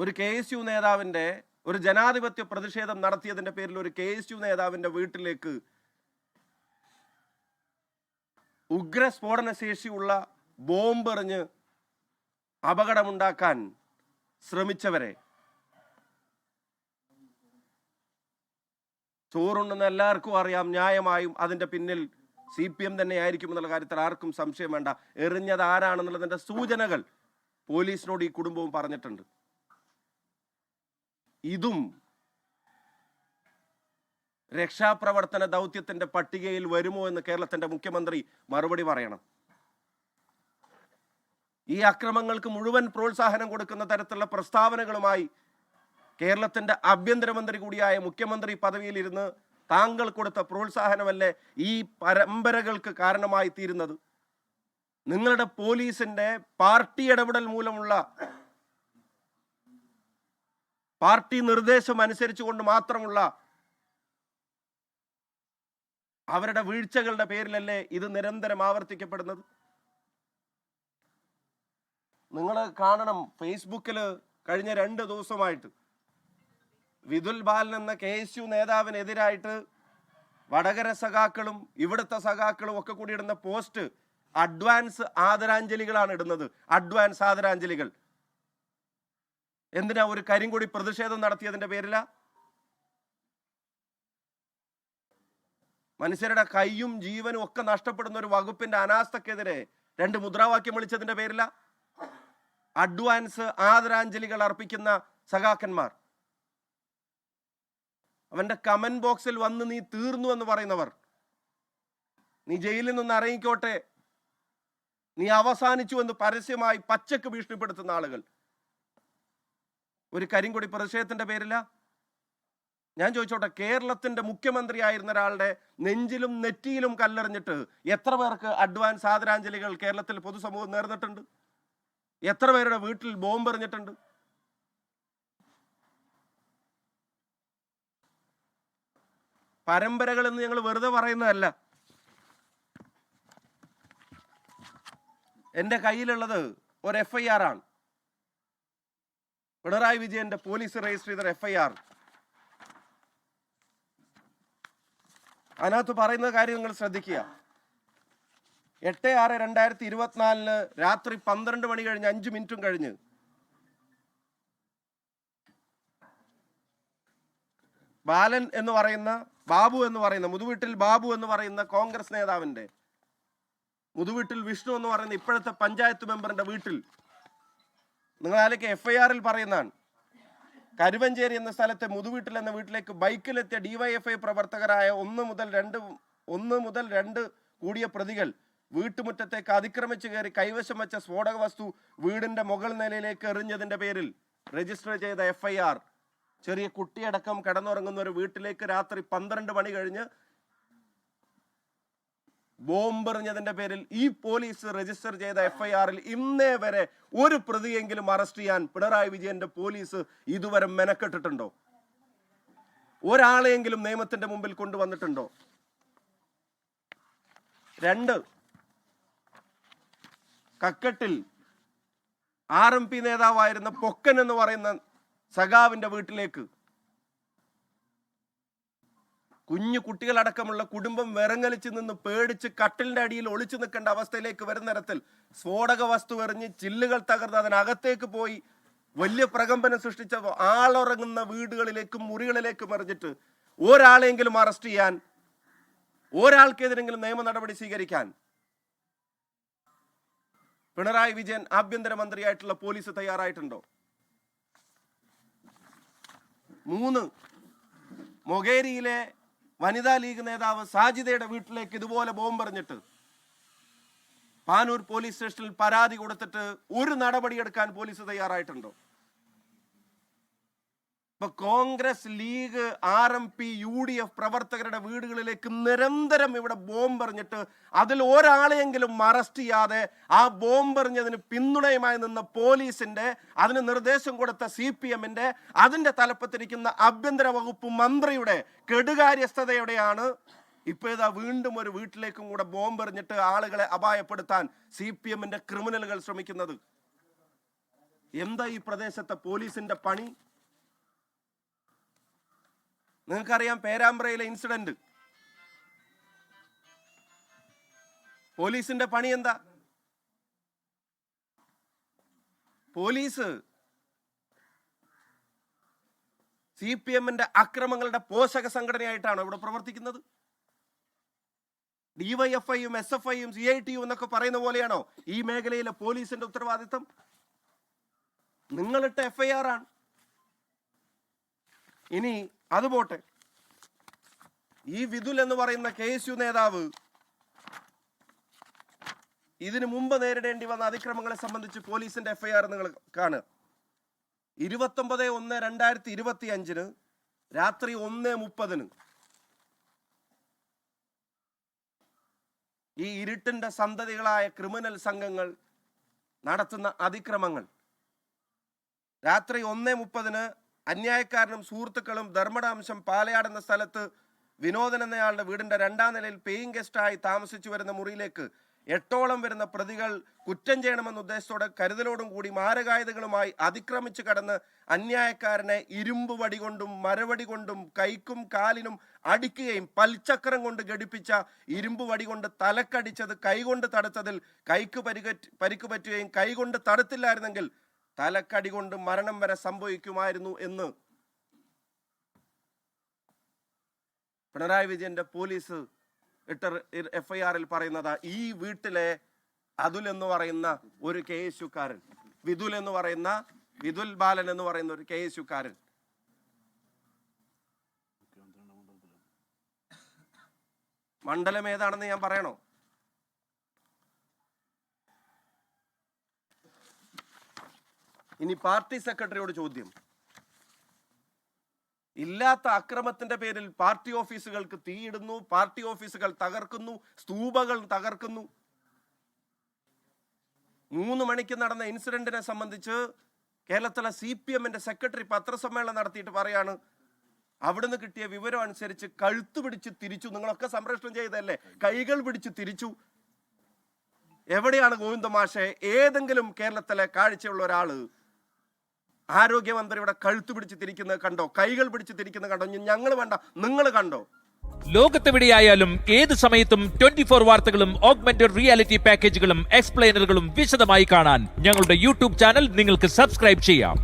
ഒരു KSU നേതാവിന്റെ ഒരു ജനാധിപത്യ പ്രതിഷേധം നടത്തിയതിന്റെ പേരിൽ ഒരു KSU നേതാവിന്റെ വീട്ടിലേക്ക് ഉഗ്ര സ്ഫോടന ശേഷിയുള്ള ബോംബ് എറിഞ്ഞ് അപകടമുണ്ടാക്കാൻ ശ്രമിച്ചവരെ ചോറുണ്ടെന്ന് എല്ലാവർക്കും അറിയാം. ന്യായമായും അതിന്റെ പിന്നിൽ CPM തന്നെ ആയിരിക്കും എന്നുള്ള കാര്യത്തിൽ ആർക്കും സംശയം വേണ്ട. എറിഞ്ഞത് ആരാണെന്നുള്ളതിന്റെ സൂചനകൾ പോലീസിനോട് ഈ കുടുംബവും പറഞ്ഞിട്ടുണ്ട്. ഇതും രക്ഷാപ്രവർത്തന ദൗത്യത്തിന്റെ പട്ടികയിൽ വരുമോ എന്ന് കേരളത്തിന്റെ മുഖ്യമന്ത്രി മറുപടി പറയണം. ഈ അക്രമങ്ങൾക്ക് മുഴുവൻ പ്രോത്സാഹനം കൊടുക്കുന്ന തരത്തിലുള്ള പ്രസ്താവനകളുമായി കേരളത്തിന്റെ ആഭ്യന്തരമന്ത്രി കൂടിയായ മുഖ്യമന്ത്രി പദവിയിലിരുന്ന് താങ്കൾ കൊടുത്ത പ്രോത്സാഹനമല്ലേ ഈ പരമ്പരകൾക്ക് കാരണമായി തീരുന്നത്? നിങ്ങളുടെ പോലീസിന്റെ പാർട്ടി ഇടപെടൽ മൂലമുള്ള, പാർട്ടി നിർദ്ദേശം അനുസരിച്ചുകൊണ്ട് മാത്രമുള്ള അവരുടെ വീഴ്ചകളുടെ പേരിലല്ലേ ഇത് നിരന്തരം ആവർത്തിക്കപ്പെടുന്നത്? നിങ്ങൾ കാണണം, ഫേസ്ബുക്കിൽ കഴിഞ്ഞ 2 ദിവസമായിട്ട് വിതുൽ ബാലൻ എന്ന KSU നേതാവിനെതിരായിട്ട് വടകര സഖാക്കളും ഇവിടുത്തെ സഖാക്കളും ഒക്കെ കൂടി ഇടുന്ന പോസ്റ്റ് അഡ്വാൻസ് ആദരാഞ്ജലികളാണ് ഇടുന്നത്. അഡ്വാൻസ് ആദരാഞ്ജലികൾ എന്തിനാ? ഒരു കരിങ്കൊടി പ്രതിഷേധം നടത്തിയതിന്റെ പേരില? മനുഷ്യരുടെ കൈയും ജീവനും ഒക്കെ നഷ്ടപ്പെടുന്ന ഒരു വകുപ്പിന്റെ അനാസ്ഥക്കെതിരെ 2 മുദ്രാവാക്യം വിളിച്ചതിന്റെ പേരില? അഡ്വാൻസ് ആദരാഞ്ജലികൾ അർപ്പിക്കുന്ന സഖാക്കന്മാർ, അവന്റെ കമന്റ് ബോക്സിൽ വന്ന് നീ തീർന്നു എന്ന് പറയുന്നവർ, നീ ജയിലിൽ നിന്ന് ഇറങ്ങിക്കോട്ടെ, നീ അവസാനിച്ചു എന്ന് പരസ്യമായി പച്ചക്ക് ഭീഷണിപ്പെടുത്തുന്ന ആളുകൾ ഒരു കരിങ്കൊടി പ്രതിഷേധത്തിന്റെ പേരില? ഞാൻ ചോദിച്ചോട്ടെ, കേരളത്തിന്റെ മുഖ്യമന്ത്രി ആയിരുന്ന ഒരാളുടെ നെഞ്ചിലും നെറ്റിയിലും കല്ലെറിഞ്ഞിട്ട് എത്ര പേർക്ക് അഡ്വാൻസ് ആദരാഞ്ജലികൾ കേരളത്തിൽ പൊതുസമൂഹം നേർന്നിട്ടുണ്ട്? എത്ര പേരുടെ വീട്ടിൽ ബോംബ് എറിഞ്ഞിട്ടുണ്ട്? പരമ്പരകൾ എന്ന് ഞങ്ങൾ വെറുതെ പറയുന്നതല്ല. എൻ്റെ കയ്യിലുള്ളത് ഒരു FIR ആണ്. പിണറായി വിജയന്റെ പോലീസ് രജിസ്റ്റർ ചെയ്ത FIR. അതിനകത്ത് പറയുന്ന കാര്യം നിങ്ങൾ ശ്രദ്ധിക്കുക. 8/6/2024 രാത്രി 12 മണി കഴിഞ്ഞ് 5 മിനിറ്റും കഴിഞ്ഞ് ബാലൻ എന്ന് പറയുന്ന, ബാബു എന്ന് പറയുന്ന, മുതുവീട്ടിൽ ബാബു എന്ന് പറയുന്ന കോൺഗ്രസ് നേതാവിന്റെ, മുതുവീട്ടിൽ വിഷ്ണു എന്ന് പറയുന്ന ഇപ്പോഴത്തെ പഞ്ചായത്ത് മെമ്പറിന്റെ വീട്ടിൽ, നിങ്ങൾ അതിലേക്ക് FIR-ൽ പറയുന്നതാണ്, കരുവഞ്ചേരി എന്ന സ്ഥലത്തെ മുതുവീട്ടിൽ എന്ന വീട്ടിലേക്ക് ബൈക്കിലെത്തിയ DYFI പ്രവർത്തകരായ 1 മുതൽ 2 കൂടിയ പ്രതികൾ വീട്ടുമുറ്റത്തേക്ക് അതിക്രമിച്ചു കയറി കൈവശം വെച്ച സ്ഫോടക വസ്തു വീടിന്റെ മുകൾ നിലയിലേക്ക് എറിഞ്ഞതിന്റെ പേരിൽ രജിസ്റ്റർ ചെയ്ത FIR. ചെറിയ കുട്ടിയടക്കം കിടന്നുറങ്ങുന്ന ഒരു വീട്ടിലേക്ക് രാത്രി 12 മണി കഴിഞ്ഞ് ബോംബ് എറിഞ്ഞതിന്റെ പേരിൽ ഈ പോലീസ് രജിസ്റ്റർ ചെയ്ത FIR-ൽ ഇന്നേ വരെ ഒരു പ്രതിയെങ്കിലും അറസ്റ്റ് ചെയ്യാൻ പിണറായി വിജയന്റെ പോലീസ് ഇതുവരെ മെനക്കെട്ടിട്ടുണ്ടോ? ഒരാളെയെങ്കിലും നിയമത്തിന്റെ മുമ്പിൽ കൊണ്ടുവന്നിട്ടുണ്ടോ? 2, കക്കട്ടിൽ RMP നേതാവായിരുന്ന പൊക്കൻ എന്ന് പറയുന്ന സഖാവിന്റെ വീട്ടിലേക്ക് കുഞ്ഞു കുട്ടികളടക്കമുള്ള കുടുംബം വിറങ്ങലിച്ച് നിന്ന് പേടിച്ച് കട്ടിലിന്റെ അടിയിൽ ഒളിച്ചു നിൽക്കേണ്ട അവസ്ഥയിലേക്ക് വരുന്ന തരത്തിൽ സ്ഫോടക വസ്തു എറിഞ്ഞ് ചില്ലുകൾ തകർന്ന് അതിനകത്തേക്ക് പോയി വലിയ പ്രകമ്പനം സൃഷ്ടിച്ച ആളുറങ്ങുന്ന വീടുകളിലേക്കും മുറികളിലേക്കും എറിഞ്ഞിട്ട് ഒരാളെങ്കിലും അറസ്റ്റ് ചെയ്യാൻ, ഒരാൾക്കെതിരെങ്കിലും നിയമ നടപടി സ്വീകരിക്കാൻ പിണറായി വിജയൻ ആഭ്യന്തരമന്ത്രിയായിട്ടുള്ള പോലീസ് തയ്യാറായിട്ടുണ്ടോ? 3, മൊകേരിയിലെ വനിതാ ലീഗ് നേതാവ് സാജിദയുടെ വീട്ടിലേക്ക് ഇതുപോലെ ബോംബെറിഞ്ഞിട്ട് പാനൂർ പോലീസ് സ്റ്റേഷനിൽ പരാതി കൊടുത്തിട്ട് ഒരു നടപടിയെടുക്കാൻ പോലീസ് തയ്യാറായിട്ടുണ്ടോ? ഇപ്പൊ കോൺഗ്രസ്, ലീഗ്, RMP, UDF പ്രവർത്തകരുടെ വീടുകളിലേക്ക് നിരന്തരം ഇവിടെ ബോംബെറിഞ്ഞിട്ട് അതിൽ ഒരാളെയെങ്കിലും അറസ്റ്റ് ചെയ്യാതെ ആ ബോംബെറിഞ്ഞതിന് പിന്തുണയുമായി നിന്ന പോലീസിന്റെ, അതിന് നിർദ്ദേശം കൊടുത്ത CPM-ന്റെ, അതിന്റെ തലപ്പത്തിരിക്കുന്ന ആഭ്യന്തര വകുപ്പ് മന്ത്രിയുടെ കെടുകാര്യസ്ഥതയോടെയാണ് ഇപ്പൊ ഇതാ വീണ്ടും ഒരു വീട്ടിലേക്കും കൂടെ ബോംബെറിഞ്ഞിട്ട് ആളുകളെ അപായപ്പെടുത്താൻ CPM-ന്റെ ക്രിമിനലുകൾ ശ്രമിക്കുന്നത്. എന്താ ഈ പ്രദേശത്തെ പോലീസിന്റെ പണി? നിങ്ങൾക്കറിയാം പേരാമ്പ്രയിലെ ഇൻസിഡന്റ്. പോലീസിന്റെ പണി എന്താ? പോലീസ് CPM-ന്റെ അക്രമങ്ങളുടെ പോഷക സംഘടനയായിട്ടാണ് ഇവിടെ പ്രവർത്തിക്കുന്നത്. DYFI-യും SFI-യും CIT-യും എന്നൊക്കെ പറയുന്ന പോലെയാണോ ഈ മേഖലയിലെ പോലീസിന്റെ ഉത്തരവാദിത്തം? നിങ്ങളിട്ട FIR ആണ്. ഇനി അത് പോട്ടെ, ഈ വിതുൽ എന്ന് പറയുന്ന KSU നേതാവ് ഇതിനു മുമ്പ് നേരിടേണ്ടി വന്ന അതിക്രമങ്ങളെ സംബന്ധിച്ച് പോലീസിന്റെ FIR നിങ്ങൾ കാണുക. 29/1/2025 രാത്രി 1:30 ഈ ഇരുട്ടിന്റെ സന്തതികളായ ക്രിമിനൽ സംഘങ്ങൾ നടത്തുന്ന അതിക്രമങ്ങൾ. രാത്രി 1:30 അന്യായക്കാരനും സുഹൃത്തുക്കളും ധർമ്മടാംശം പാലയാട് എന്ന സ്ഥലത്ത് വിനോദൻ എന്നയാളുടെ വീടിന്റെ 2ാം നിലയിൽ പേയിങ് ഗസ്റ്റായി താമസിച്ചു വരുന്ന മുറിയിലേക്ക് 8ഓളം വരുന്ന പ്രതികൾ കുറ്റം ചെയ്യണമെന്ന ഉദ്ദേശത്തോടെ കരുതലോടും കൂടി മാരകായുധങ്ങളുമായി അതിക്രമിച്ചു കടന്ന് അന്യായക്കാരനെ ഇരുമ്പ് വടി കൊണ്ടും മരവടി കൊണ്ടും കൈക്കും കാലിനും അടിക്കുകയും പൽചക്രം കൊണ്ട് ഘടിപ്പിച്ച ഇരുമ്പ് വടി കൊണ്ട് തലക്കടിച്ചത് കൈകൊണ്ട് തടുത്തതിൽ കൈക്ക് പരിക്ക് പറ്റുകയും കൈകൊണ്ട് തടുത്തില്ലായിരുന്നെങ്കിൽ തലക്കടി കൊണ്ട് മരണം വരെ സംഭവിക്കുമായിരുന്നു എന്ന് പിണറായി വിജയന്റെ പോലീസ് ഇട്ട FIR-ൽ പറയുന്നതാ. ഈ വീട്ടിലെ അതുൽ എന്ന് പറയുന്ന ഒരു KSU-കാരൻ, വിതുൽ ബാലൻ എന്ന് പറയുന്ന ഒരു KSU-കാരൻ മണ്ഡലം ഏതാണെന്ന് ഞാൻ പറയണോ? ഇനി പാർട്ടി സെക്രട്ടറിയോട് ചോദ്യം. ഇല്ലാത്ത അക്രമത്തിന്റെ പേരിൽ പാർട്ടി ഓഫീസുകൾക്ക് തീയിടുന്നു, പാർട്ടി ഓഫീസുകൾ തകർക്കുന്നു, സ്തൂപകൾ തകർക്കുന്നു. 3 മണിക്ക് നടന്ന ഇൻസിഡന്റിനെ സംബന്ധിച്ച് കേരളത്തിലെ CPM-ന്റെ സെക്രട്ടറി പത്രസമ്മേളനം നടത്തിയിട്ട് പറയാണ്, അവിടുന്ന് കിട്ടിയ വിവരം അനുസരിച്ച് കഴുത്ത് പിടിച്ച് തിരിച്ചു. നിങ്ങളൊക്കെ സംപ്രേഷണം ചെയ്തല്ലേ, കൈകൾ പിടിച്ച് തിരിച്ചു. എവിടെയാണ് ഗോവിന്ദ മാഷെ? ഏതെങ്കിലും കേരളത്തിലെ കാഴ്ചയുള്ള ഒരാള് ആരോഗ്യമന്ത്രിയുടെ കഴുത്ത് പിടിച്ച് തിരിക്കുന്നത് കണ്ടോ? കൈകൾ പിടിച്ച് തിരിക്കുന്നത് കണ്ടോ? ഞങ്ങൾ വേണ്ട, നിങ്ങൾ കണ്ടോ? ലോകത്തെവിടെയായാലും ഏത് സമയത്തും 24 വാർത്തകളും ഓഗ്മെന്റഡ് റിയാലിറ്റി പാക്കേജുകളും എക്സ്പ്ലെയിനറുകളും വിശദമായി കാണാൻ ഞങ്ങളുടെ YouTube ചാനൽ നിങ്ങൾക്ക് സബ്സ്ക്രൈബ് ചെയ്യാം.